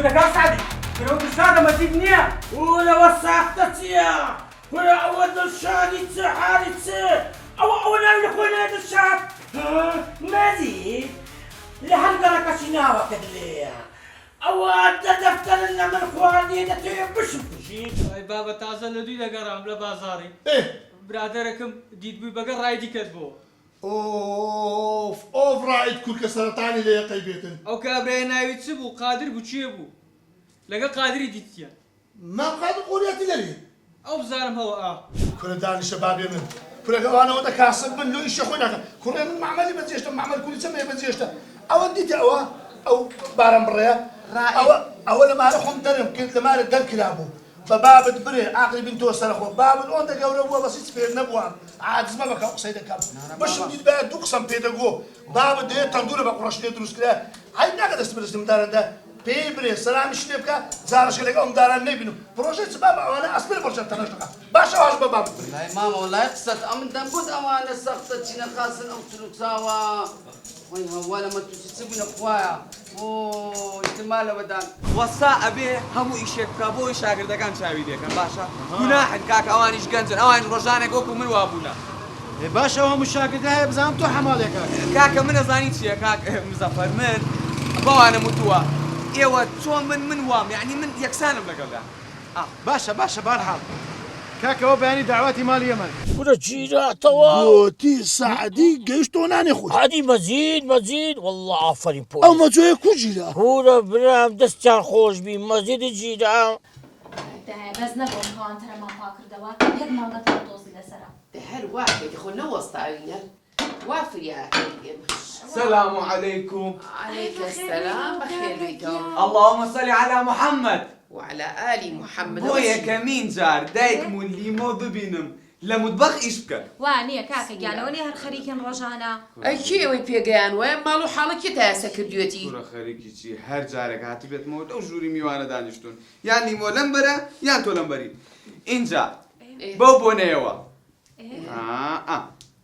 ولا كان سعدي كانوا بسادة ما تبنيها ولا وساقتتيا ولا أود الشادي تحالي أو أنا لخونا الشاد مازيد لحلقة ركشناها كدليا أو دفتر لنا من خواني نتيجة بشي أي بابا تازه لدوی لگرام لبازاری إيه برادركم ديد بي بقر رايدي كتبو أوف رائد كل كسرتاني لي قيبيتن او كابري ناوي تسبو قادر بو تشيبو لقى قادر ديتيا ما قادر قولياتي لري او بزارم هو كل داني شباب يمن كل أنا ودا كاسب من لو إيش أخونا كل من معملي بزيشته معمل كل سمية بزيشته أو ديتي أو بارم بريا أو لما رحم درم كنت لما رد كلابه فباب بري عقلي بنتو سرخو باب الأون ده جورو بسيط في النبوة عاد زما بك قصيدة كاب باش ندير بها دوقسم بيدغو باب ده تندور بقرش ده دروس كده هاي نقدر استمر مدار ده بيبري سلام شتبكا زارش لك ام دار النبي بروجيت باب انا اصبر بروجيت تنشقه باشا واش باب والله ماما والله قصة أمن دنبود أوانا سقطت شنا خاصن أو تلوكساوا ولا ما تسيبنا أخويا احتمال ودان وصا أبي همو إيشك كابو شاكر ده كان شاوي ده كان باشا جناح كاك أوانيش جنزن أوان رجانك أوكو من وابونا باشا هو مشاكل ده بزعم تو حمالك كاك من زاني شيء كاك مزفر من بوانا متوا إيوه شو من وام يعني من يكسانم لقلها باشا بارحم كاكا هو بياني دعواتي مال اليمن ولا جيرا توا بوتي سعدي قيشتو ناني خود هادي مزيد والله آفرين او بوليس ما جوي كوجيلا هورا برام دستان خوش بي مزيد جيرا بس نبغى كان ترى ما فاكر دواء يد ما قدرت توصل لسرا ده حلو واحد يخلنا وسط عينيا وافر يا أخي السلام عليكم عليك السلام بخير بكم اللهم صل على محمد وعلى آل محمد بويا كمين جار دايك من ليمو ببينم لمطبخ إشبكر وانيا كاكا جانوني هالخريكين رجانا أي شيء ويبيجان وين مالو حالك يتاسى كرديوتي كورا خريكي شي هر جارك هاتبت موت أو جوري ميوانا دانشتون يعني مو لمبرا يعني تو لمبري إنجا بوبو نيوا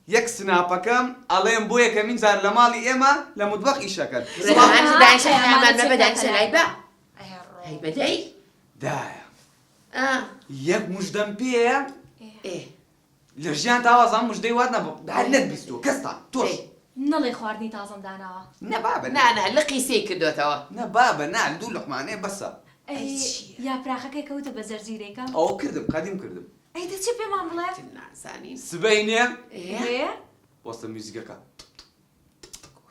يك سنابكم عليهم بويا كمين زار لمالي إما لمطبخ إيشكر أنا داعش حمام ما بدأ سلايبة هاي بدأي دايا آه يك مش دمبيه إيه لرجعت عوض مش دي وادنا بعدنا بيستو كستا توش نلي خواردني تازم دانا نبابا أنا لقي سيك دو نبابا نعم دولك معناه بس يا براخك كوت بزرزيريكا أو كردم قديم كردم اي تشبي معمولة نعسانين سبينيا ايه وسط الميوزيكا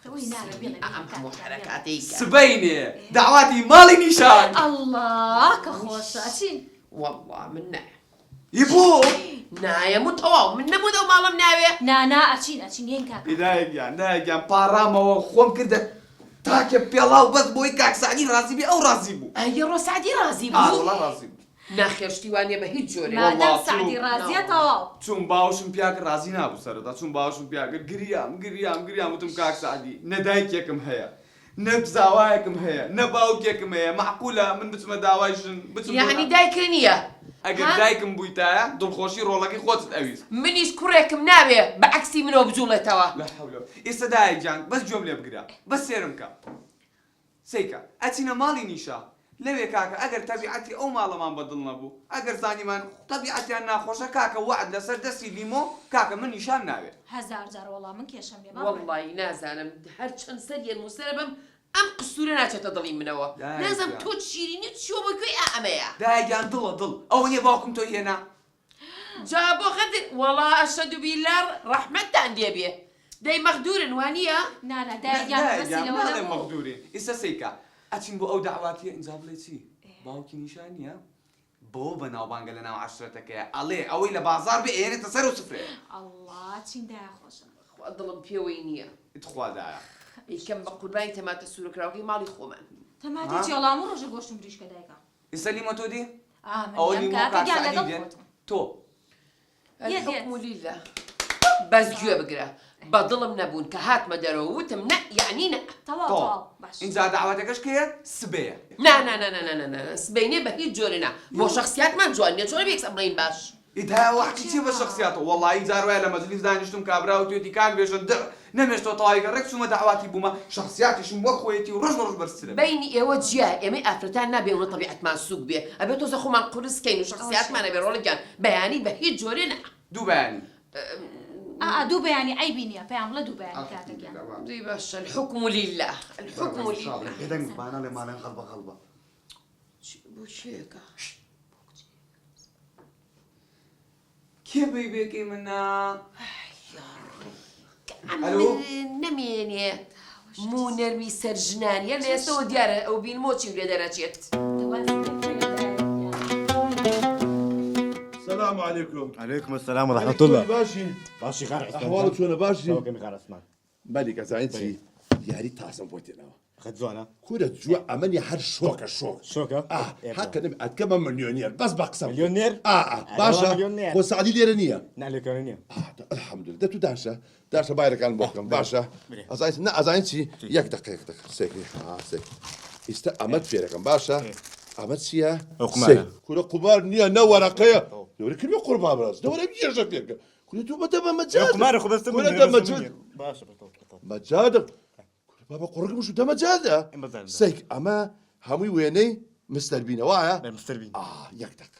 توي نعرف بيلا مو حركاتي سبينيا دعواتي مالي نشان الله كخوش اتشين والله من يبو نايا متواو من نمود ومالا مناوي نانا اتشين ين كاكا نايجان باراما وخوم كده تاكي بيلا وبس بوي كاك سعدي راسي بي أو راسي بو هي رو سعدي رازي والله راسي بو ناخيرشتي وانيا بهيج جوري ما دام سعدي رازية تواو چون باوشم پیاک رازی نبود سرتا چون باوشم پیاک گریم وتم کاک سعدی ندایک یکم هیا نبزاوایکم هیا نباوک یکم هیا معقوله من بتم داوایشن بتم يعني دايكرنية اگر دایکم بویتایا دل خوشی رولکی خودت اویز منيش كوريكم ناوي بعكسي منو بجولة توا لا حول ولا قوة دايك جان بس جمله بقرا بس سيرمكا سيكا اتينا مالي نيشا لوي كاكا اگر طبيعتي او مالا ما بدلنا بو اگر زاني مان طبيعتي انا خوشه كاكا وعد لسر دسي ليمو كاكا من نشان ناوي هزار جار والله من كيشم بيبا والله نازانا هرشان سريا المسربم ام قصورنا تضلين منوا لازم توتشيريني تشوفوا كوي اعميا دايجان ضل او ني باكم تو هنا جابوا خد والله اشهد بالله رحمة عندي بيه داي مخدور وانيا نانا دايجان بس لو لا مقدورين اسا سيكا اتشين بو او دعواتي انزاب ليتي باوكي نشانيا بو بنا وبانغلنا وعشرتك يا علي اوي لبازار بي يعني تصرف صفر الله اتشين دا خوش واضلم بيوينيا ادخل دايا كم بقول باين تما تسولك راوي مالي خومن تماتي يلا مو روج غوشتم بريش كدايكا يسلموا تودي من يم كاكا جال لقفت تو الحكم لله بس جوا بقرا بضلم نبون كهات مدرو وتمنع يعني نا توا باش انت دعواتك اش كيه سبيه نا سبيني بهي جورنا مو شخصيات ما جواني جوري بيكس امرين باش إذا واحد شيء بالشخصيات والله يزار ولا مجلس دانشتم كابرا وتيتي كان بيجن نمشت طايق ركسو ما دعواتي بوما شخصياتي شو وخويتي ورجل برسلم بيني إيوة جيا إمي أفرتان نبي ون طبيعة ما سوق بيه أبي توزخو من قرص كين وشخصيات ما نبي رول جان بياني بهيج جورنا دو باني دوبه يعني عيبين يا فاهم لا دوبه يعني كاتك يعني دي باش الحكم لله الحكم لله إذا بانا لما لين خلبة بوشيكا كيف بيبيكي منا ألو نميني مو نرمي سرجنان يلا يسوي ديار أو بين موتي ولا درجات السلام عليكم. عليكم السلام ورحمة الله. باشي باشي خير عسمان. أحوالك شلون باشي؟ توكل خير عسمان. مالك زعينتي يا ريت تاسم بوتنا. خدزونا. كل جوع أمني حر الشوكة. شوكة؟ هكذا كم مليونير بس بقسم. مليونير؟ باشا. مليونير. هو سعدي ليرانية. نعم ليرانية. الحمد لله. ده داشة. داشة بايرك عن بوكم باشا. أزعينتي ياك دقيقة سيكي. سيكي. أمد فيرك باشا. أمد سيا. أقمار. كل قمار نيا نورا قيا. نورا كل يوم قربان براس. نورا بيرجع فيك. كل توما تبى مجاد. أقمار خو بس كل ده مجاد. باشا مجاد. كل بابا قرق مش ده مجاد. سيك أما همي ويني مستر بينا واعي. مستر بينا. يكتك.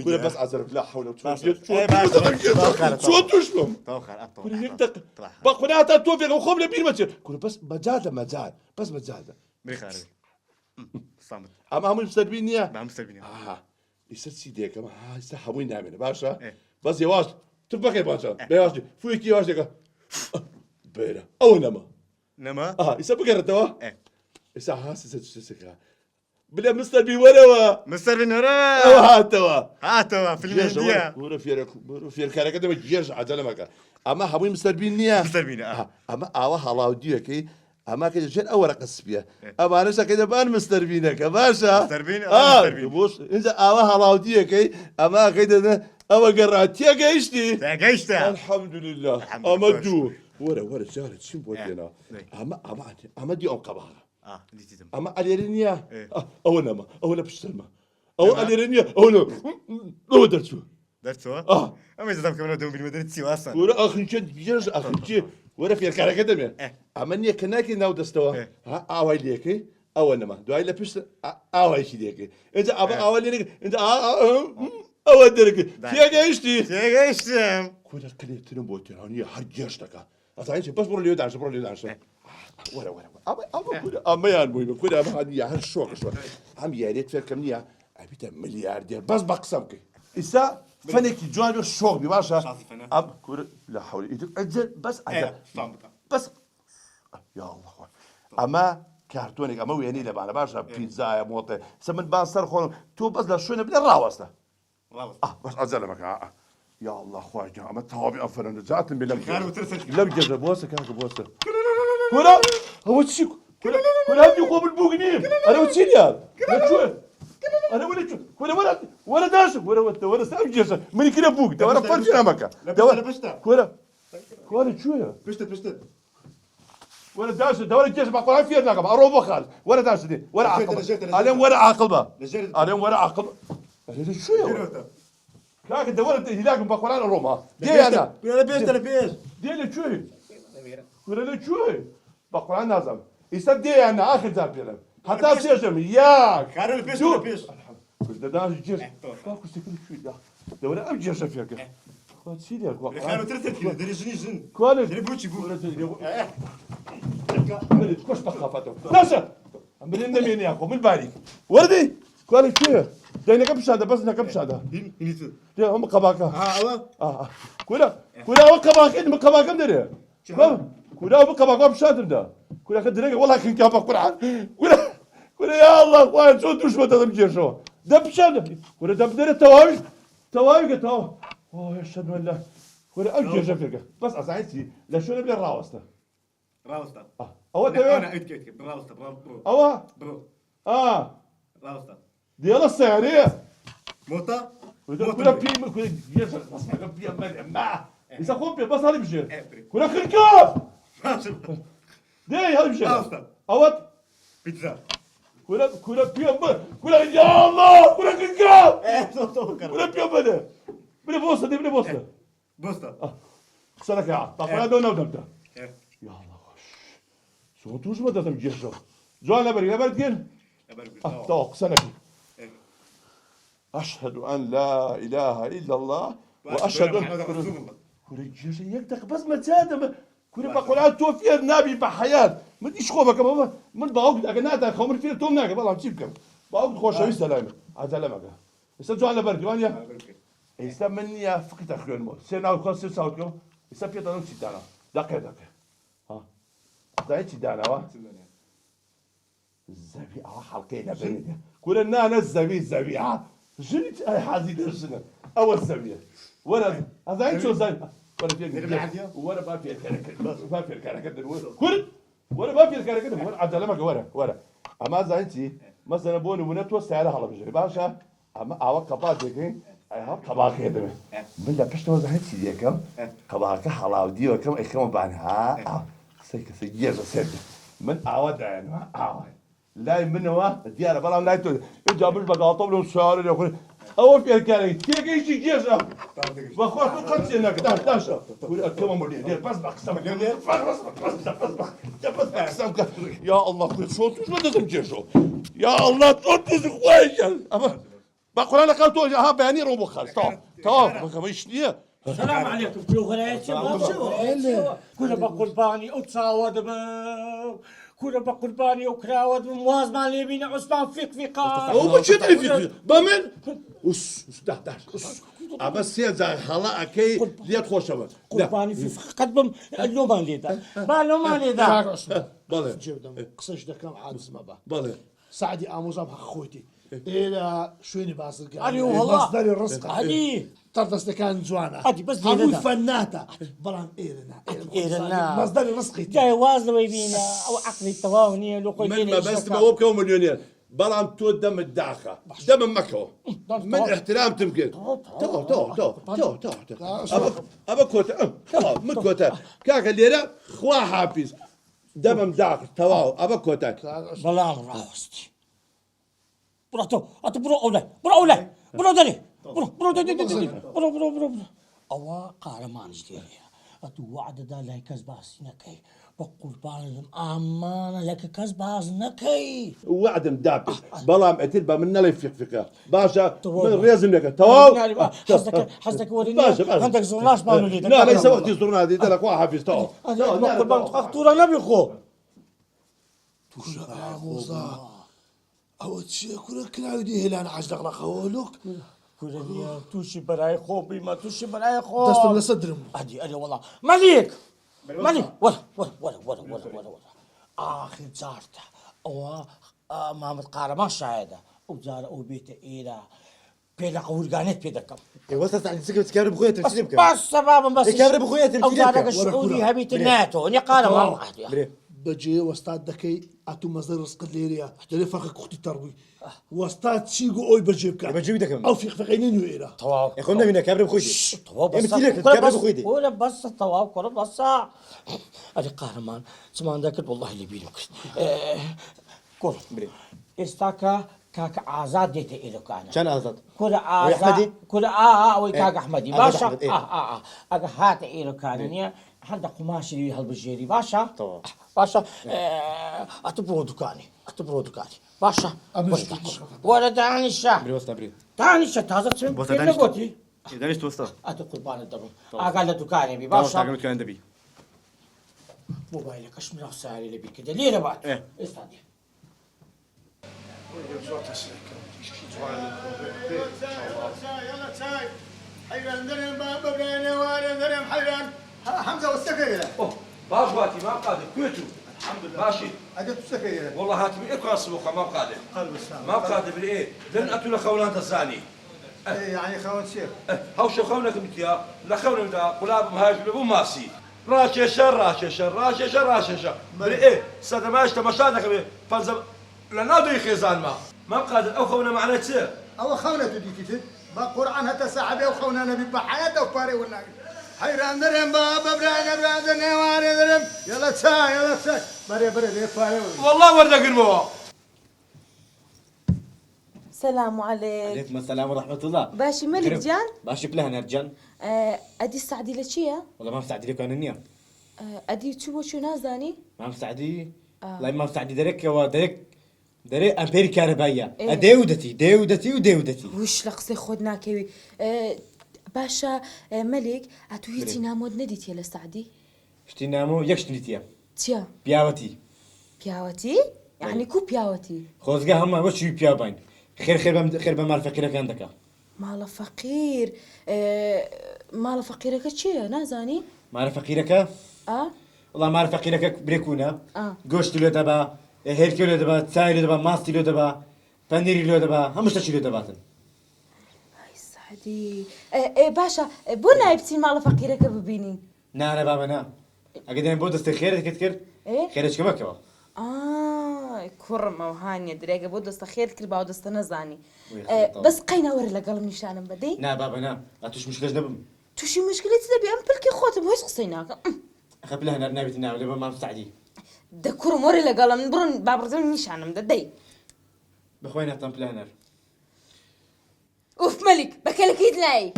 كل بس عذرك لا حول ولا قوة. شو تشلم؟ توخر كل يكتك. بقول أنا توفيق وخم لبين مجد. كل بس مجاد بس مجاد. بريخ عربي. صامت. أما همي مستر بينا. ما مستر بينا. يصير سيديك ما يستحمون نعمل باشا. بس يواش تبقى يا باشا. بيواش فويك يواش لك. بيرا أو نما. يسبق الرتوا. يسا حاسس بلا مستر بي ورا. مستر بينا ورا. هاتوا في المهدية. ورا في الكاركة ده بيجيش عدالة مكان. أما همي مستر بينا. مستر بينا. أما أوه الله وديك أما كده جن أول قصبية. أما أنا شكله بان مستر بينا كباشا. مستر بينا. بوش إنت أوه الله وديك أما كده أما قرأت يا جيشتي. الحمد لله. أما دو ورا شهر شو بودينا. أما دي أم قبارة. أما أليرينيا. أو نما أو لا بشتلما. أو أليرينيا أو لا. لو درتوا. درتوا؟ أما إذا كمان دوم بالمدينة سيواسا. ورا آخر شيء بيجرس آخر شيء. ورا في الكاركة دمي. أمني كناكي ناو دستوا. أوي ليكي. أو نما. دعاء لا بشت. أوي شيء ليكي. إنت أبا أوي ليك. إنت أو درك. فيها جيشتي. كل كلية تنبوتي هني حجيشتك. أصلاً بس برو اليوم دانش ورا أما يا المهم كل أما هني هالشوك شو. هم يا ريت فيك كمية. أبيته ملياردير بس بقسمك. إسا فنك جوان الشوك بباشا. أب كل لا حول يدك أجل بس أجل. بس يا الله. أما كارتونك أما ويني لبعنا باشا بيتزا يا موطي. سمن بانصر خون تو بس لا شو نبدأ راوسنا. بس أجل مكان. يا الله خواجة أما توابي أفرن جاتن بلم. لم جزء بوسة كانك بوسة. كلا هو تشيك كلا هدي قوم البوغنيم أنا وتشيليا. لا شو أنا ولا شو ولا داش ولا سام جزء مني كلا بوغ ده ولا فرشنا مكان. كلا شو بشت. ولا داش ده ولا جزء بقول فيه ناقم أروح خالص ولا داش دي ولا عقل. عليهم ولا عقل با. عليهم ولا عقل. هذا شو يا لكن دولت هناك بقولان روما دي انا ولا بيش دي اللي شوي ولا شوي بقولان نازم يصدق انا اخر زابير حتى سيجم ياك كارل بيش كنت داش جيش باكو سكر شوي ده دوله ابجر شفيك خد سيدي خير وترتب كده درجني جن كوالي دربوتشي بو عملت كوش بخافته ناسا عملنا مين يا اخو من بالك وردي كوالي شوي ده كم شهاده بس كم شهاده ده هم قباكه كولا هو قباكه من قباكه مدري كولا هو قباكه بشادر ده كولا خدري والله كان كابا كولا يا الله وين شو دوش ما تدمجي شو ده بشادر كولا ده بدري تواوي اوه يا شد ولا كولا اجي جفرك بس اسعدتي لا شو نبي راوسته هو انا اتكيت راوسته برو راوسته ديال السعريه موتا كنا بيم كنا يجر نصحى بيم ما إذا قوم بس هذا بيجر كنا خلكاب ده هذا بيجر أوت بيتزا كنا بيم كنا يا الله كنا خلكاب كنا بيم ده بلي بوسه دي بلي بوسه بوسطة سنك يا عطا فلا ونبدا يا الله خوش صوتوش ما تم جيشو جوان لبري لبرتين توق سنك أشهد أن لا إله إلا الله وأشهد أن كوريجيش يكتك بس ما تادم كوري بقول توفي النبي بحياة ما تيش خوفك بابا من بعوق أجناتا خمر فينا تومناك بالله نسيبكم بعوق خوش شوي سلامة عسلامك استجوا على برد وانيا استمني يا فقط أخوي الموت سنة وخمسة ساعتكم استفيد أنا سيدانا دقيقة ها دقيقة سيدانا وا الزبيعة حلقينا بيني كل الناس الزبيعة جنت أي حازي درسنا أول زبيعة ولا هذا أنت شو زي ولا فيك ولا ما في الكركد ما في الكركد كل ولا ما في الكركد ولا عدلمك ولا أما إذا أنت مثلا بوني ونتوسع على هلا بجري باشا أما أوقع بعدين أي هاب قباك يدمه من لا بشتو إذا أنت ديكم قباك حلا ودي وكم إخوان بعنها سيجي سيد من أود يعني أود لا منه ديار بلا لا يتو جاب البقاطة بلون شعر يقول أول في الكاري كيف يجي جيزة بخور قد سنك داش كم مولي دير بس بقسم دير بس بقسم يا الله كل صوت شو بدك تجيشو يا الله صوت زخويش أما بقول أنا قلت ها بياني روبو خالص طب ما يشنيه السلام عليكم كل غريتي كل بقرباني أتصاود كل بقرباني وكراود موازن على بين عثمان فيقا هو مش يدري فيك بمن وس ده أما سيد زي حلا أكيد ليه تخش أبغى قرباني في قدم اللو ما ليدا ما ليدا بالله جودم قصش دكم عادس ما با بالله سعدي آموزام حق خوتي إلى شويني باسل قال علي والله مصدر الرزق علي طردس كان جوانا هادي بس هقول ديرنا. فناتا بلان إيرنا مصدر الرزق جاي وازن ويبينا أو عقلي التواوني لو قلت من ما بس ما هو بكون مليونير بلان تو دم الداخة دم مكة من احترام تمكن تو أبا كوتا من كوتا كاك الليلة خوا حافظ دم داخل تواو أبا كوتا بلان راستي براتو برو أولي برو أوا قارمان جديريا أتو وعد دا لك كزباس نكي بقول بالهم أمان لك كزباس نكي وعد مدابس بلام اتلبا من اللي فيك باشا من ريزم لك تواو حسك وريني باشا عندك زرناش ما نريد لا ليس وقت يزورنا هذه لك واحد حافظ تواو بقول بالهم تقطورة نبي خو توشا آموزا أو تشي كل كلاودي هلان عجلق لخولك كورنيا توشي براي خو بما توشي براي خو دستم لصدرم أدي والله مليك ولا آخر زارته أو مامد قارمان شاهده أو زار أو بيت إيرا بيدا قورقانيت بيدا كم وصلت عند سكة تكرر بخويا تمثيل بس سبابا بس يكرر بخويا أو تمثيل زارك السعودي هبيت الناتو إني قارمان بجي وستاد دكي أتو مصدر رزق الليريا دلي فرق أختي تروي وستاد شيغو أوي بجيبك بجيب دكم أو في خفقينين وإيرا طواو يا خونا منا كبر بخويتي طواو بس مثيلك تكرر بخويتي ولا بس طواو كره بس أدي قارمان سمان ذاك والله اللي بينك كور استاكا كاك عزاد ديت إلو كان كان آزاد كل أحمدي؟ كل ويكاك أحمدي أحمد باشا أحمد، إيه. أجا هات إيرو كان حدا قماش اللي هالبجيري باشا طبعا. باشا أتبرو دكاني باشا ولا دعني الشاه بري وسط بري دعني الشاه هذا تسمى بوسط كيف دانش. نقولتي إذا ليش توسط أتو قربان الدرون أقل دكاني بي باشا باشا تعمل كان دبي موبايلك ايش من سعري اللي بيك كده ليه بعد إيه. استنى يلا تاي حيران درهم باب بين وارن درهم حيران حمزة والسكرية باش باتي ما قادر كويتو الحمد لله ماشي أجت السكرية والله هاتي اقرا السبوخه ما قادر قلب السلام ما قادر بالايه لن اتوا لخونات الزاني يعني خوان شيخ هاوش خونك انت يا لا خون دا قلاب مهاجم ابو ماسي راششه بالايه سدماش تمشانك فلزم لنا دي خزان ما قادر او خونا معنا تسير أو خونة دي كتير بقرآن هتا ساعة أو خونا نبي بحياته وفاري ولا حيران درهم باب بران درهم وارن درهم يلا تاي بري ليه فاري والله ورده قرموا السلام عليك. عليكم السلام ورحمة الله. باشي ملك جان؟ باشي بله نرجان. أدي السعدي لتشيا؟ والله ما مساعدي لك أنا النية. أدي تشو شو نازاني؟ ما مساعدي. لا ما مساعدي درك يا درك أمبيري كهربائية. إيه؟ ديودتي وديودتي. وش لقصي خدنا كوي. باشا ملك أتوهيتي نامود نديتي للسعدي؟ شتي نامو يكشتنيتيا. تيا. بياوتي. بياوتي؟ يعني كو بياوتي؟ خوزقا هم وش بيابين. خير بمال فقيرك عندك. مال فقير. مال فقيرك تشيا نازاني؟ مال فقيرك؟ والله مال فقيرك بريكونا. قوشت له دبا. هيركي له دبا. تساي له دبا. ماستي له دبا. بنديري له دبا. هم مش تشيله دباتن. سعدي باشا بونا يبتي مال فقيرك ببيني. نا بابا نا. أقدر نبود استخيرك كتكر. خيرش كما كوا. كرمة وهانية دريقة بود استخير كل بعض استنزاني. بس قينا ورا لقلم نشانم بدي. نا بابا نا. أتوش مشكلة نبم. توشي مشكلة تبي أم بلكي خوتم هوش قصيناك. خبلها نبي تنام لما ما مستعدي. ده كرم ورا لقلم برون بابرزم نشانم دي. بخوينا تام بلانر. اوف ملك بكلك يدلاي.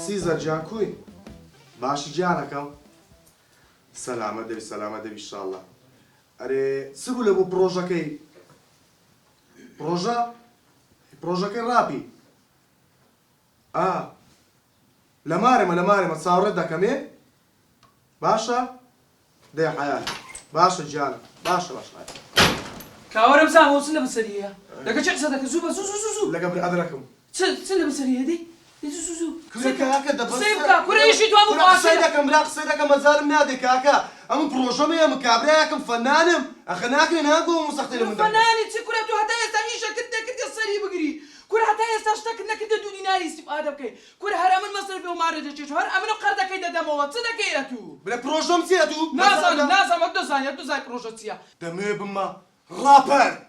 سيزر جاكوي باش جانك سلامة دبي إن شاء الله. أري سبوا لبو بروجاكي بروجاكي رابي لماري تصاور ده كمين باشا ده حياتي باشا جانا باشا كاورم سامو سنة بسرية لك شو صدق زو لك قبل أدركم سنة بسرية دي زو كاكا دبر سيبكا كل شيء توابو قاسي صيدك مزار نادي كاكا أم بروجامي أم كابريكم فنانم أخناك ناقو مستقتل من فناني تسكر تو حتى يستعيش كنت الصري بقري كل حتى يستشتك انك انت دوني ناري استفادة بكي كل هرم المصرف ومعرض شهر أمن قرد كيدا دموات صدق ياتو بلا بروجام سياتو ناسا ما دو زاي بروجام سيا دمي بما رابر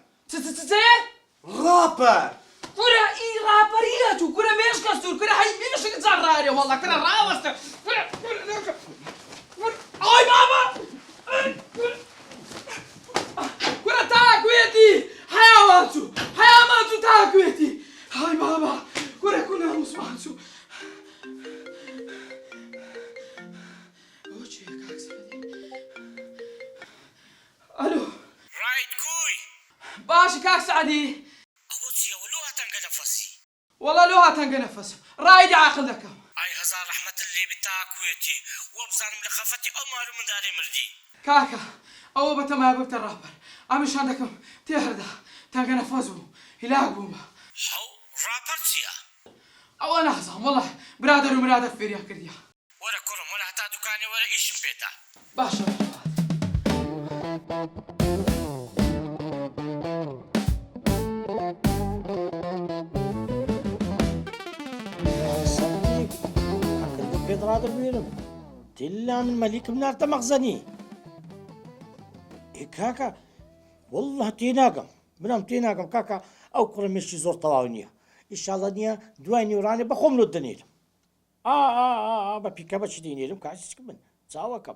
رابر كره اي رابرياتو كره مش كستور كره هاي مش كتزراري والله كره راوست اي بابا كره تاكويتي حيواناتو تاكويتي هاي بابا كره كنا مسمعتو اوجي كاكس الو رايد كوي باشا كاكس عادي والله لو هتنقنفس رايد عاقل لك اي هزار رحمة اللي بتاكويتي وبزان ملخفتي امار من داري مردي كاكا او بتما ببت الرابر امش عندكم تهردا تنقنفزو هلاقوما هو رابر سيا او انا هزام والله برادر ومرادة فيريا كرديا ولا كرم ولا حتى دكاني ولا ايش بيتا باشا هذا بينهم تلا من مليك من نار مخزني كاكا والله تيناقم بنام تيناقم كاكا او كره مشي زور طواونيه ان شاء الله نيا دواني وراني بخوم له الدنيل ببيكا بشديني لهم كاس كمن تساوكم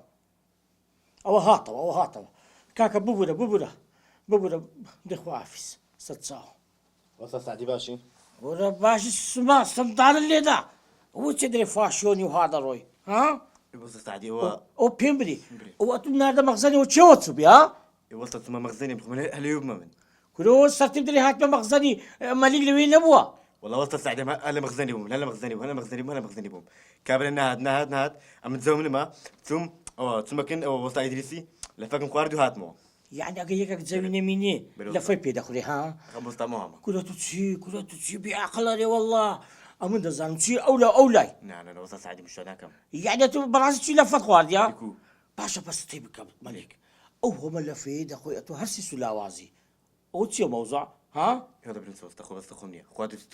او هاطوا كاكا بوبودا دخوا عفيس ستساو وصل سعدي باشي ولا باشي سما سمطان اللي دا هو تدري فاشوني وهذا روي ها وصل سعدي هو بيمبري وقتنا هذا مخزني وتشوتسو بيا وصلت ما مخزني بخمن هل يوم من كلو صرت تدري هات مخزني مالك لوين نبوا والله وصلت سعدي هلا مخزني بوم هلا مخزني بوم كابل نهاد ام تزوم لما ثم كن وصل ادريسي لفكم قاردو هاتمو يعني أجيك تزويني مني لفي بيدا خلي ها خمس تمام كلها تتشي بعقل والله أمن دزان تشي أولاي نعم وصل سعدي مش هناكم يعني تو براس تشي لفت قارديا باشا بس تيبك ملك أو هم لفي دا خويا تو هرسي سلاوازي أو تشي موضوع ها هذا برنس وسط بس تخوني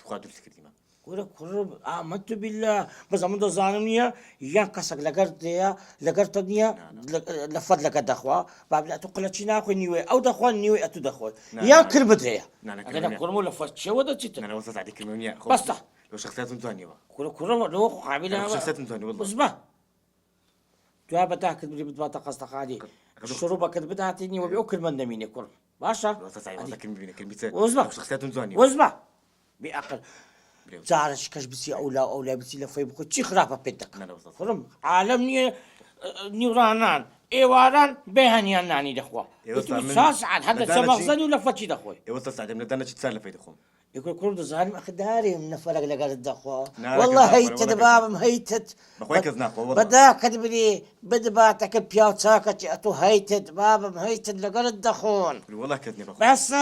خادر سكرتيما كورا آمنت بالله بس أمن دزان منيا ينقصك لقرت نيا لفت لك دخوا بابلا تقول تشينا أخو نيوي أو دخوا نيوي أتو دخوا يا كربت هي أنا كرمو لفت شو وده تشيت أنا وصلت على كلمة بس لو شخصيات متوانية كورا لو عاملها شخصيات متوانية والله بس ما دوای بەداکرد بری بتباتە قەستەخانەی شڕوبەکەت بداتنی وە بێ ئەو کرمەندە مینێ کوڕ باشە وەزبە شخصیتون زوانی وەزبە بێعەقل جارش کەش بچی ئەولا ئەولای بچی لە فەی بخۆ چی خراپە پێت دەکەن کوڕم عالەم نییە نیورانان ئێواران بێهەنیان نانی دەخوا ساعات هەر لە چەمەغزەن و لە فەچی دەخۆی ئێوە سعدم لە دانە چ سار لە فەی دەخۆم يقول كل دزانم أخداري من نفرق لقال الدخوة والله هيتت بابم هيتت بخوي كذناق والله بدا كدبري بدباتك بياو ساكت أتو هيتت بابم هيتت لقال الدخون والله كذني بخوي بس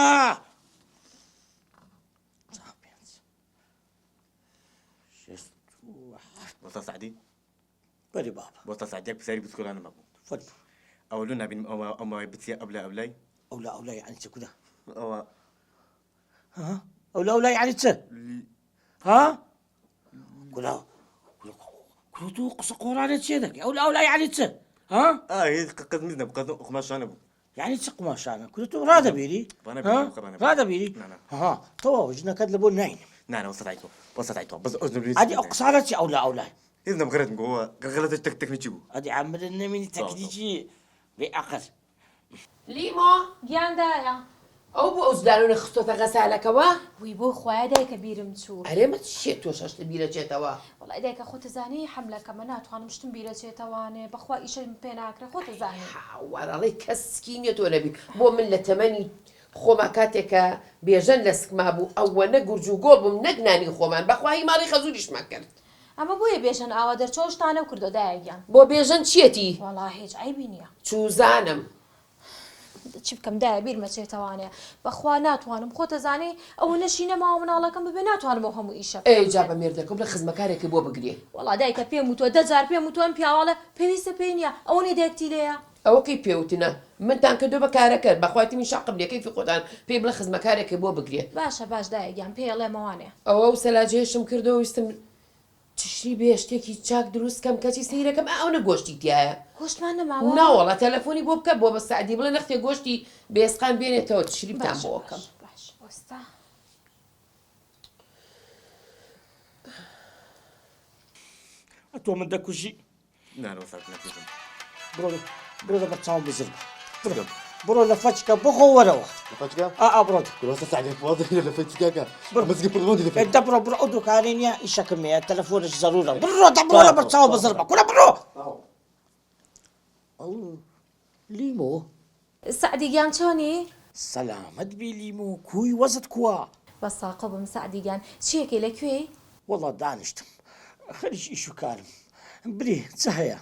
وصل سعدي بري بابا وصل سعديك بساري بتقول أنا ما بقول فل أولونا بين أو ما بتسي أبلا أولا يعني تكودا أو ها أولا يعني تس ها كلا تو قص قرآن تشيدك أولا يعني تس ها هي قد مزنا بقد قماش أنا بو يعني تس قماش أنا كنت رادا بيري ها رادا بيري ها تو وجنا كدلبون ناين نعم وصل عيتو بس أذن هذه أقصالتي أولا إذا بغرت نقول غلط تك نجيبه هذه عملنا من تكنيكي بأقل لیمۆ گیاندایە ئەو بۆ ئەو زدانونە خستۆتە غەسالەکەوە وی بۆ خۆیان دایکە بیرم چوو ئەرێمە چێت تۆ شەشتە بیرەچێتەوە وڵای دایکە خۆتەزانی حملەکەمە ناتوانم شتم بیرەچێتەوانێ بەخوا ئیشم پێ ناکرێ خۆتەزانی وەڕەڵی کەسکی نییە تۆ نەبی بۆ من لە تەمەنی خۆما کاتێکە بێژەن لە سکما بوو ئەوە نەگورج و گۆڵ بووم نەگنانی خۆمان بەخوای ماڵی خەزوریشمان کرد ئەمە بۆیە بێژەن ئاوا دەرچۆ شتانە و کردو دایگیان بۆ بێژەن چیەتی وەڵا هیچ عیبی نییە چوزانم چی بکەم دایە بیرمەچێتەوانێ بەخوا ناتوانم خۆتەزانی ئەوە نەشینە ماوە مناڵەکەم ببێ ناتوانم بۆ هەموو ئیشە ئێجا بە مێردەکەم لە خزمەکارێکی بۆ بگرێ وەڵا دایکە پێم وتووە 10 جار پێم وتووە ئەم پیاوەڵە پێویستە پێی نییە ئەوە نێدایکتی لێیە ئەوەکەی پێوتنە منتان کردو بە کارەکەت بەخواتی من شاقم لێکەی فی خۆتان پێی بڵە خزمەکارێکی بۆ بگرێ باشە باش دایەگیان پێڵێمەوانێ ئەوە و سەلاجێشم کردەوە ویستم تشری بێ شتێکی چاک دروست کەم کەچی سەیرەکەم ئەوە گۆشتی تایە گۆشتمان نەماوە ناوەڵە تەلەفۆنی بۆ بکە بۆ بە سعدی بڵێ نەختێ گۆشتی بێسقان بێنێتەوە تشری بتان بۆ بکەم باش وەستا تۆ من دەکوژی نعم وصلت نكوزم برۆ لە بەرچاو بزر برۆ لە فەچکە بخۆ وەرەوە فاتكا بڕۆ وصل سعديك واضح إلى فاتكا مسكين برضوني اللي فات برۆ ئەو دوکانێ نییە ئیشەکەمەیە تەلەفۆنش زەرورە بڕۆ لە بەرچاو بزر بە کورە بڕۆ لیمۆ سعدیگیان چۆنی سەلامەت بی لیمۆ کوی وەزت کووە بەساقە بم سعدیگیان چیەکەی لەکوێ وەڵا دانیشتم خەریش ئیش و کارم بری چ هەیە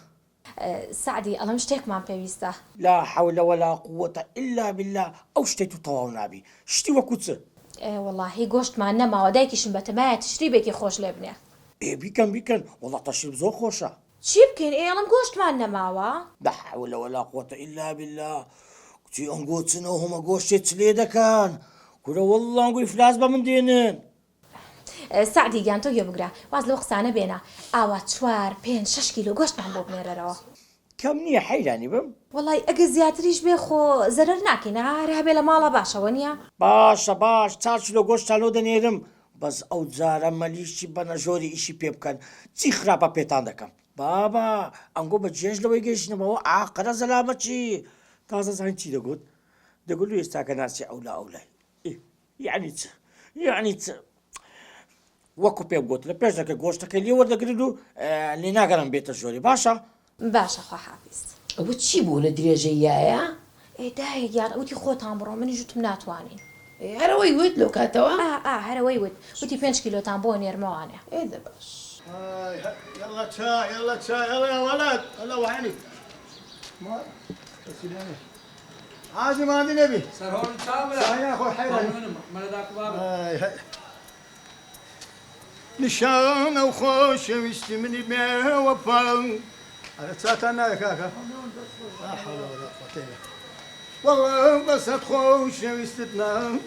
سعدی ئەڵەم شتێکمان پێویستە لا حول ولا قوة إلا بالله ئەو شتێک تو تەواو نابی شتی وەکو چ وەڵاهی گۆشتمان نەماوە دایکیشم بەتەمایە تشریبێکی خۆش لێ بنێ بیکەن وەڵا تەشریب زۆر خۆشە چی بکەین ئێڵم گۆشتمان نەماوە لا حول ولا قوة إلا بالله کچی ئەم گۆچنەوە هەمە گۆشتێک لێ دەکەن کورە وەڵڵا ئەنگوی فلاس بە من دێنن سعدیگیان تۆ گوێ بگرە واز لەو قسانە بێنە ئاوا 4 5 6 کیلۆ گۆشتمان بۆ بنێرەرەوە کەم نییە حەیرانی بم وەڵی ئەگە زیاتریش بێ خۆ زەرەر ناکەین هەر هەبێ لە ماڵە باشەوە نییە باشە باش 4 کیلۆ گۆشتالۆ دەنێرم بەس ئەو جارە مەلیشی بە نەژۆری ئیشی پێ بکەن چی خراپە پێتان دەکەم بابا ئەنگۆ بە جێژ لەوەی گەیشتنەوە ئاقرە زەلامەچی تازە زانین چی دەگوت دەگوت و ئێستاکە ناسی ئەولای یعنی چ وەکو پێ بگوت لە پێش دەکە گۆشتەکە لێ وەردەگرت و لێ ناگەڕم بێتە ژۆری باشە باشە خوا حافیز ئەوە چی بوو لە درێژەیایە ئێدایەگیان ئەوتی خۆتان بڕۆ منی ژوتم ناتوانین هەرەوەی وت لەو کاتەوە هەرەوەی وت وتی 5 کیلۆتان بۆ نێرمەوانێ ئێدە باش يلا تشاي يلا تشاي يلا يا ولد يلا وحني ما تسيلاني عادي ما عندي نبي سرهون شاملة يا اخوي حيران ملذاك بابا هاي نشان وخوش ويشتي مني بيه وفالن انا تساتنا يا كاكا لا حول ولا قوه الا والله بس تخوش ويستنا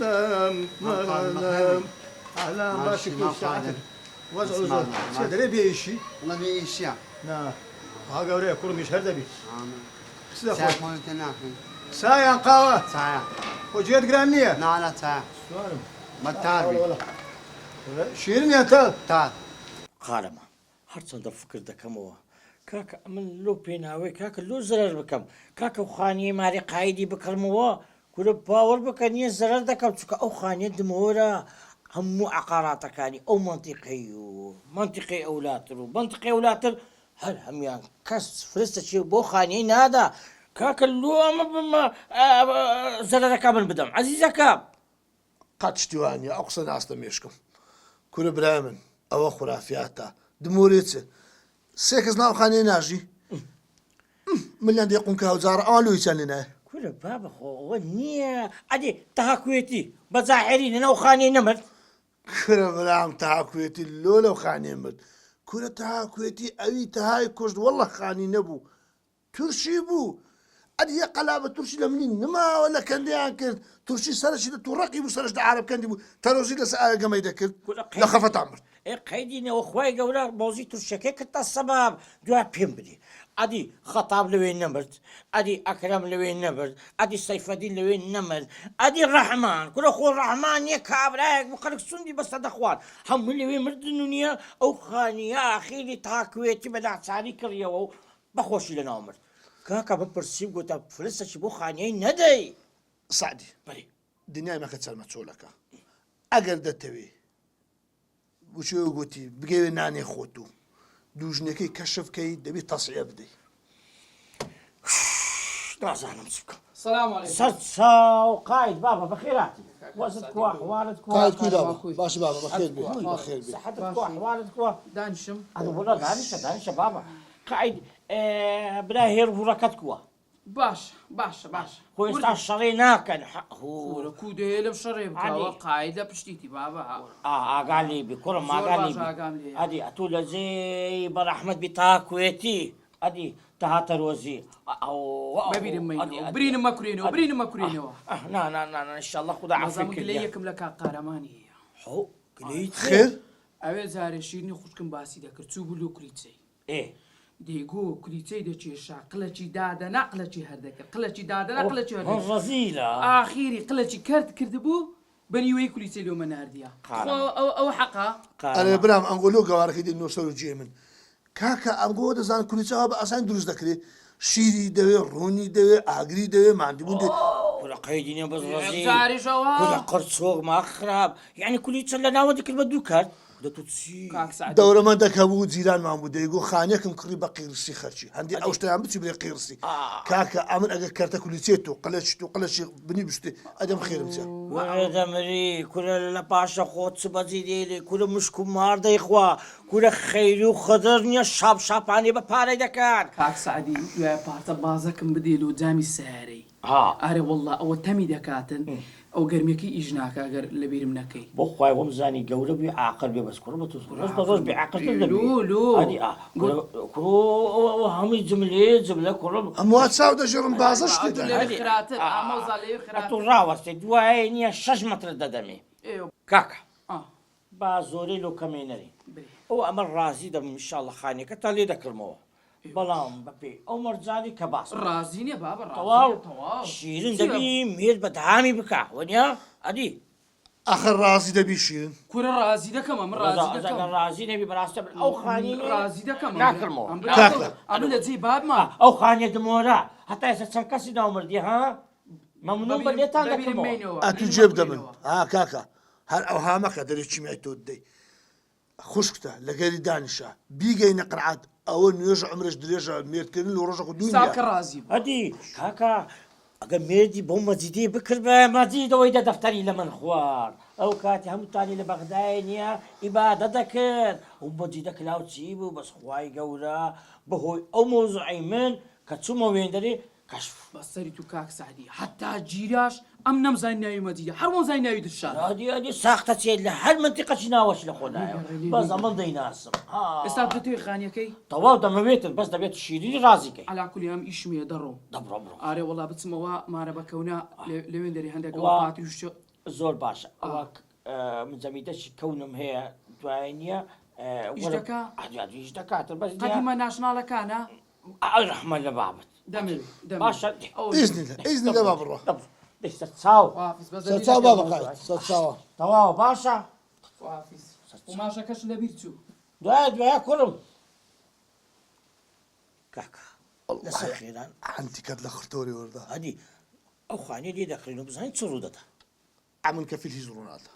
على ماشي كل ساعه وزع سيدري بيشي والله بيشي نعم ها قوري كل مش هردا بي ساعة مولتنا ناكل ساعة قهوة ساعة وجيت قرانية لا ساعة ما تعرفي شيرني يا تال خارەمە هەرچەندە فکر دەکەمەوە کاکە من لۆ پێناوەی کاکە لۆ زەرەر بکەم کاکە و خانیە ماری قایدی بکڕمەوە کورە باوەڕ بکە نییە زەرەر دەکەم چکە ئەو خانیە دمۆرە هەموو عقاراتەکانی ئەو منتیقی و منتیقی ئەولاتر و منتیقی ئەولاتر هەر هەمیان کەس فرستەچی بۆ خانیەی نادا کاکە لۆ ئەمە بمە زەرەرەکە من بدەم عەزیزەکە قەت شتیوانە ئەو قسە ناستە مێشکم کورە برای من ئەوە خورافیاتە دمۆرێت سێ کەس ناو خانەیە ناژی ملیان دێ قونکە هەوجارە ئەوان لۆی چەند لێنایە کورە بابەخۆ نییە ئەدێ تەهاکوێتی بەزاحێری لەناو خانەی نەمرد کورە بەرام تەهاکوێتی لۆ لەو خانێ مرد کورە تەهاکوێتی ئەوی تەهای کوشت وەڵڵە خانی نەبوو تورشی بوو ئەدی یە قەلابە تورشی لە منی نماوە لە کەندیان کرد تورشی سەرشی لە تووڕەقی بوو سەرش لە عارەبکەندی بوو تەرۆزی لەسەر ئاگەمەی دەکرد لە خەفەتان مرد قەیدینەوە خۆی گەورە بۆزی تورشەکەی کردتە سەباب دوای پێم بدی ئەدی خەتاب لەوێ نەمرد ئەدی ئەکرەم لەوێ نەمرد ئەدی سەیفەدین لەوێ نەمرد ئەدی ڕەحمان کورە خۆ ڕەحمان یە کابرایەک بوو قەرک سوندی بەستە دەخوارد هەموو لەوێ مردن و نییە ئەو خانیە ئاخیری تاکوێتی بەداچاری کڕیەوە و بەخۆشی لەناو مرد کاکە بپرسیم گوتە فرستەکی بۆ خانیەی نەدەی سعدی دنیای مەکە چەرمە چۆلەکە ئەگەر دەتەوێ وچێ گوتی بگەوێ نانێ خۆت و دوژنەکەی کەشفکەی دەبێت تەسعیە بدەی نازانم چ بکەم سلام علیکم سەر چاو قاید بابە بەخێراتی وەزت کووا حوالت کووا قاید کوی بابە باشی بابە بەخێر بێ بەخێر بێ سەحەتت کووا حوالت کووا دانیشم ئەدە وڵا دانیشە بابە قاید برا هێر هوڕەکەت کووە باشە خۆی ئێستا شەڕێ ناکەن وەرە کو دەیە لەم شەڕێ بکەوە قاید لە پشتیتی بابە ئاگالی بی کوڕم ئاگالی ئەدی ئەتوو لە جێی بەڕەحمەت بی تاکوێتی ئەدی تەهاتە رۆزی برینم مەکورێنەوە ئینشەڵڵا خوددا عەفوی کردی یەکم لە کاک قارەمانی هەیە خێر ئەوێ جارێ شیرنی خوشکم باسی دەکرد چوو بوو لۆ کوریچەی دەیگۆ کوریچەی دەچێشا قلەکی دادەنا قلەکی هەردەکرد قلەکی دادەنا قلەکی هەردەکرد ئاخیری قلەکی کردبوو بەنیوەی کوریچەی لۆمە ناردیە ئەو حەقا ئەرێ برام ئەنگۆلۆ گەوارەکەی دێ نۆ سەر و جێ من کاکە ئەنگۆ دەزان کوریچەوە بە ئاسان دروست دەکرێت شیری دەوێ ڕوونی دەوێ ئاگری دەوێ ماندیبوون دێ کورە قەیدینە بەزڕەزی کورە قەرچۆک ما خراپ یعنی کولیچە لە ناوە دەکرد بە دوو کارت دەورەمە دەکەبوو جیرانمان بوو دەیگۆ خانەکەم کڕی بە قیرسی خەرچی هەندی ئەو شتیان بچی بێ قیرسی کاکە ئەمن ئەگە کەرتە کولیچێت و قەلەچیت و قەلەشی بنی بشتێ ئەدەم خێرم چە دەمری کورە لە پاشە خۆت چ بەجی دێ کورە مشک و مار دەیخوا کورە خەیری و خەدەر نییە شاپ شاپانێ بە پارەی دەکات کاک سعدی دوای پارتە بازەکەم بدێت و جامی سارەی ئارێ وەڵڵا ئەوە تەمی دەکاتن ئەو گەرمێکی ئیش ناکە ئەگەر لەبیرم نەکەی بۆ خوای وەم زانی گەورە بێ عاقل بێ بەس کوڕ بە تو ڕۆژ بێ عاقل هەمووی جملە کوڕم ئەموا چاو دەژێڕم بازە شتێ تو ڕاوەستێ دوایە نییە 6 مەتر دەدەمێ کاکە با زۆرەی لۆ کەمێنەری ئەو ئەمە ڕازی دەبم ئینشاڵڵا خانێکە تا لێ دەکردمەوە بەڵام بەپێ ئەو مەرجانی کە باس ڕازی نییە بابە تەواو شیرین دەبی مێر بە دامی بکە وەنیا ئەدی ئەخر ڕازی دەبی شیرن کورە ڕازی دەکەم ئەمە ڕازی نەبی بەڕاستە ئەو خانی ڕازی دەکەم ناکردمەوە ئەمە لە جێی بابمە ئەو خانیە دمۆرە هەتا ئێستا چەند کەسی ناومردی ها مەمنوع بە لێتان دەکەمەوە ئەتو جێب دەبن کاکە هەر ئەو هامەکە دەرێکی مای تۆ دەی خوشکتە لەگەری دانیشە بیگەینە قرعات ئەوە نوێژ عمرش درێژە مێردکردن لە ڕۆژە دوکە ڕازی ئەدی کاکە ئەگە مێردی بۆ مەجیدی بکرد بە مەجیدەوەی دەفتەری لە من خوار ئەو کاتی هەمووتانی لە بەغدای نییە ئیبادە دەکرد و مەجیدە کلااو چی بوو بەس خوای گەورە بەهۆی ئەو مۆزوعی من کە چوومە وێندەری کەشف بەسەری تو کاک سعدی حتا جیراش ئەم نەمزانی ناوی مەجیدە هەرمۆ زای ناوی دشان ئەدی ساختە چێت لە هەر منتیقەچی ناوەش لە خۆدایە بەس ئەمە دەیناسم ئێستا بتوێ خانیەکەی تەواو دەمەوێتن بەس دەبێت شیرینی ڕازیکەی ئالاکولی ئەم ئیشمێ دەڕۆم دەبڕۆ ئارێ وەڵا بچمەوە مارە بەکەونە لەوێن دەری هەندێک پاتیشتە زۆر باشە ئەوە مجەمیدەشی کەونم هەیە دوای نییە ئیش دەکاتن بەس قەدیمە ناشناڵەکانە ڕەحمە لە بابەت باشە ئیزنی لە با بڕۆ دەستە چاو چاو با بقایت سەر چاوە تەواو باشە ماشەکەش لەبیر چوو دوایە کوڕم کاکە والله لەسەر خێران عندي كاد لخرتوري ورده هەدی ئەو خوانێ لێ دەکڕین و بزانین چ ڕوو دەدا عمل كفيل هيزرون هذا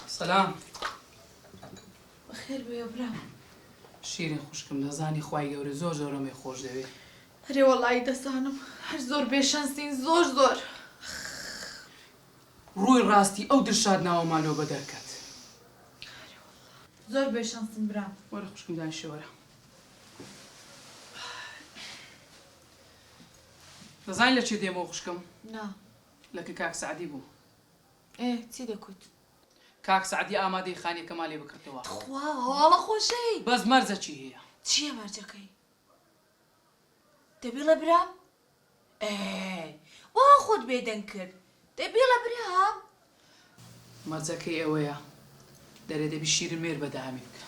سلام بەخێر بێ برام شیرین خوشکم دەزانی خوای گەورە زۆر زۆرەمەی خۆش دەوێت هەرێ وەڵی دەزانم هەر زۆر بێشەنسین زۆر ڕووی ڕاستی ئەو دڵشاد ناوە مالۆ بە دەرکات زۆر بێشەنسین برام وەرە خوشکم دانیشەوەرە دەزانی لە چی دێمەوە خوشکم نا لەکە کاک سعدی بوو چی دەکوت کاک سعدی ئامادەی خانێکە مالێ بکردەوە خوا هەواڵە خۆشەی بەس مەرجە چی هەیە چییە مەرجەکەی دەبیڵە برام وا خۆت بێدەنگ کرد دەبیڵە برام مەرجەکەی ئەوەیە دەرێ دەبی شیرین مێر بەداهامی بکە